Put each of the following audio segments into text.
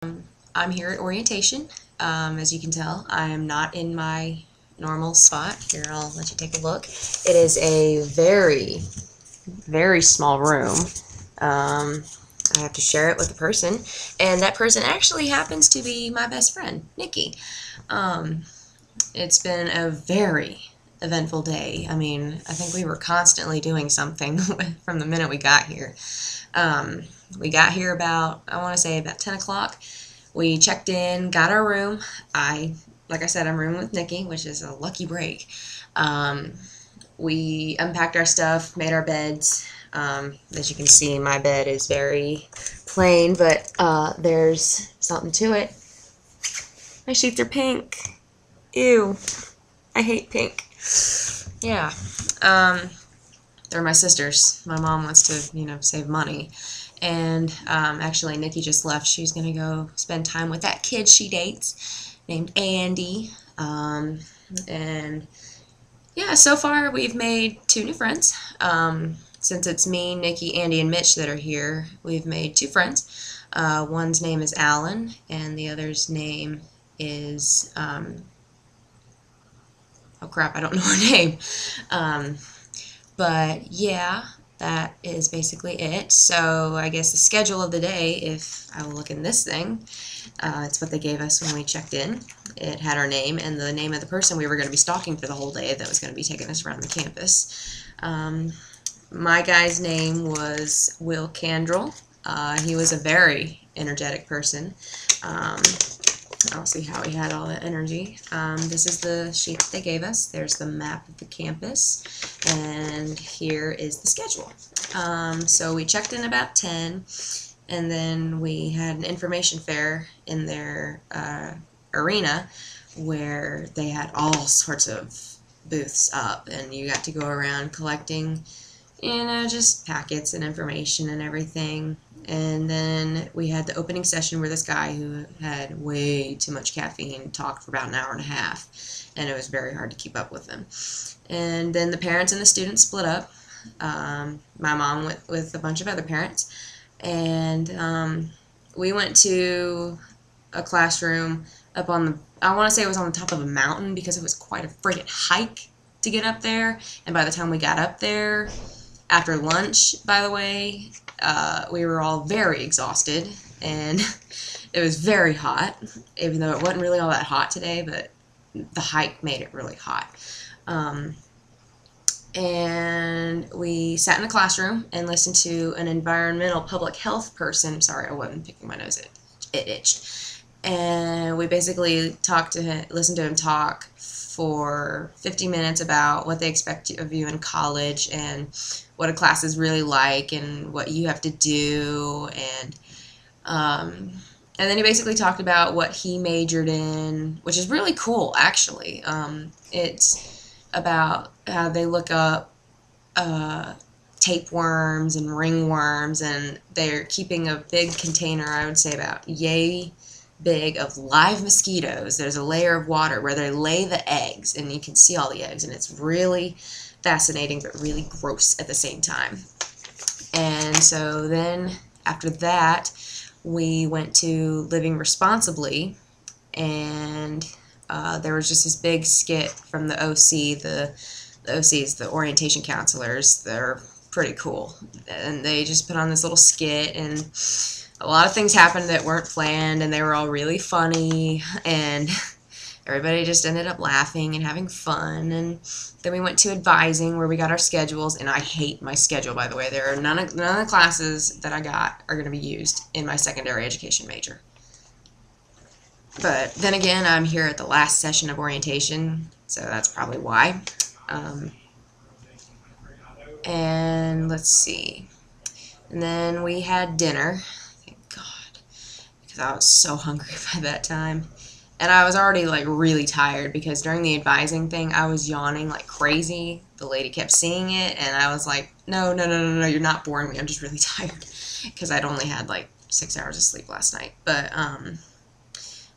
I'm here at orientation. As you can tell, I am not in my normal spot. Here, I'll let you take a look. It is a very, very small room. I have to share it with a person, and that person actually happens to be my best friend, Nikki. Um, it's been a very eventful day. I mean, I think we were constantly doing something from the minute we got here. Um, we got here about, I want to say about 10 o'clock. We checked in, got our room. Like I said, I'm rooming with Nikki, which is a lucky break. Um, we unpacked our stuff, made our beds. As you can see, my bed is very plain, but there's something to it. My sheets are pink. Ew. I hate pink. Yeah. They're my sisters. My mom wants to, save money. And actually, Nikki just left. She's going to go spend time with that kid she dates named Andy. And yeah, so far we've made 2 new friends. Since it's me, Nikki, Andy, and Mitch that are here, we've made 2 friends. One's name is Alan, and the other's name is, oh crap, I don't know her name. But yeah, that is basically it. So I guess the schedule of the day, if I will look in this thing, it's what they gave us when we checked in. It had our name and the name of the person we were going to be stalking for the whole day that was going to be taking us around the campus. My guy's name was Will Candrell. He was a very energetic person. I'll see how he had all that energy. This is the sheet that they gave us. There's the map of the campus, and here is the schedule. So we checked in about 10, and then we had an information fair in their arena where they had all sorts of booths up, and you got to go around collecting, just packets and information and everything. And then we had the opening session where this guy who had way too much caffeine talked for about an hour and a half, and it was very hard to keep up with him. And then the parents and the students split up. My mom went with a bunch of other parents, and we went to a classroom up on the, I want to say it was on the top of a mountain because it was quite a friggin' hike to get up there. And by the time we got up there, after lunch, by the way, we were all very exhausted, and it was very hot, even though it wasn't really all that hot today, but the hike made it really hot. And we sat in the classroom and listened to an environmental public health person. Sorry, I wasn't picking my nose. It itched. And we basically listened to him talk for 50 minutes about what they expect of you in college and what a class is really like and what you have to do, and then he basically talked about what he majored in, which is really cool actually. It's about how they look up tapeworms and ringworms, and they're keeping a big container, I would say about yay big, of live mosquitoes. There's a layer of water where they lay the eggs, and you can see all the eggs, and it's really fascinating but really gross at the same time. And so then after that we went to Living Responsibly, and there was just this big skit from the OC. The OCs, the orientation counselors, they're pretty cool, and they just put on this little skit, and a lot of things happened that weren't planned, and they were all really funny, and everybody just ended up laughing and having fun. And then we went to advising where we got our schedules, and I hate my schedule, by the way. There are none of the classes that I got are going to be used in my secondary education major. But then again, I'm here at the last session of orientation, so that's probably why. And let's see. And then we had dinner. Thank God, because I was so hungry by that time. And I was already like really tired because during the advising thing I was yawning like crazy. The lady kept seeing it, and I was like, no, you're not boring me. I'm just really tired because I'd only had like 6 hours of sleep last night. But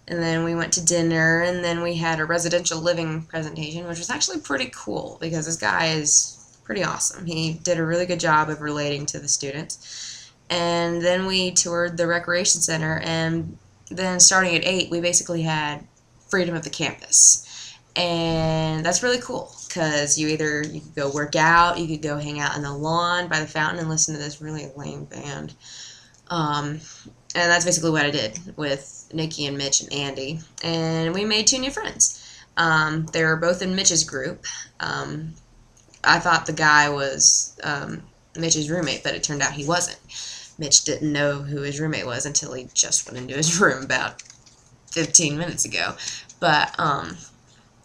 and then we went to dinner, and then we had a residential living presentation, which was actually pretty cool because this guy is pretty awesome. He did a really good job of relating to the students. And then we toured the recreation center, and then starting at 8, we basically had freedom of the campus. And that's really cool because you could go work out, you could go hang out in the lawn by the fountain and listen to this really lame band. And that's basically what I did with Nikki and Mitch and Andy. And we made 2 new friends. They were both in Mitch's group. I thought the guy was Mitch's roommate, but it turned out he wasn't. Mitch didn't know who his roommate was until he just went into his room about 15 minutes ago. But,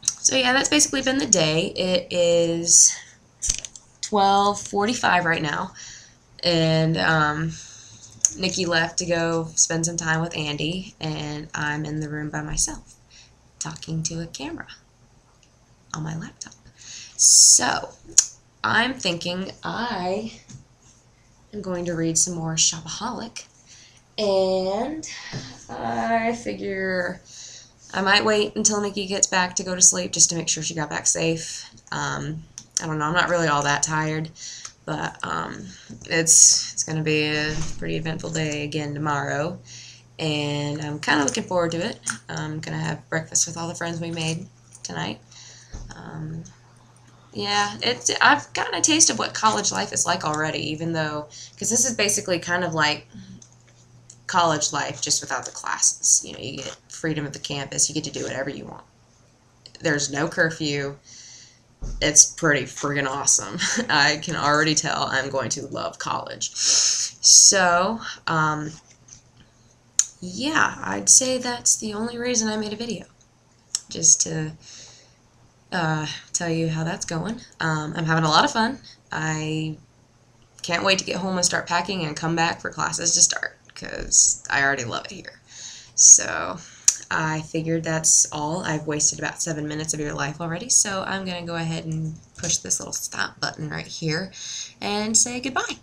so yeah, that's basically been the day. It is 12:45 right now, and Nikki left to go spend some time with Andy, and I'm in the room by myself, talking to a camera on my laptop. So, I'm thinking I am going to read some more Shopaholic, and I figure I might wait until Nikki gets back to go to sleep just to make sure she got back safe. I don't know, I'm not really all that tired, but it's going to be a pretty eventful day again tomorrow, and I'm kind of looking forward to it. I'm going to have breakfast with all the friends we made tonight. Yeah, I've gotten a taste of what college life is like already, even though, because this is basically kind of like college life just without the classes. You know, you get freedom of the campus, you get to do whatever you want. There's no curfew. It's pretty friggin' awesome. I can already tell I'm going to love college. So, yeah, I'd say that's the only reason I made a video. Just to tell you how that's going. I'm having a lot of fun. I can't wait to get home and start packing and come back for classes to start, because I already love it here. So I figured that's all. I've wasted about 7 minutes of your life already, so I'm going to go ahead and push this little stop button right here and say goodbye.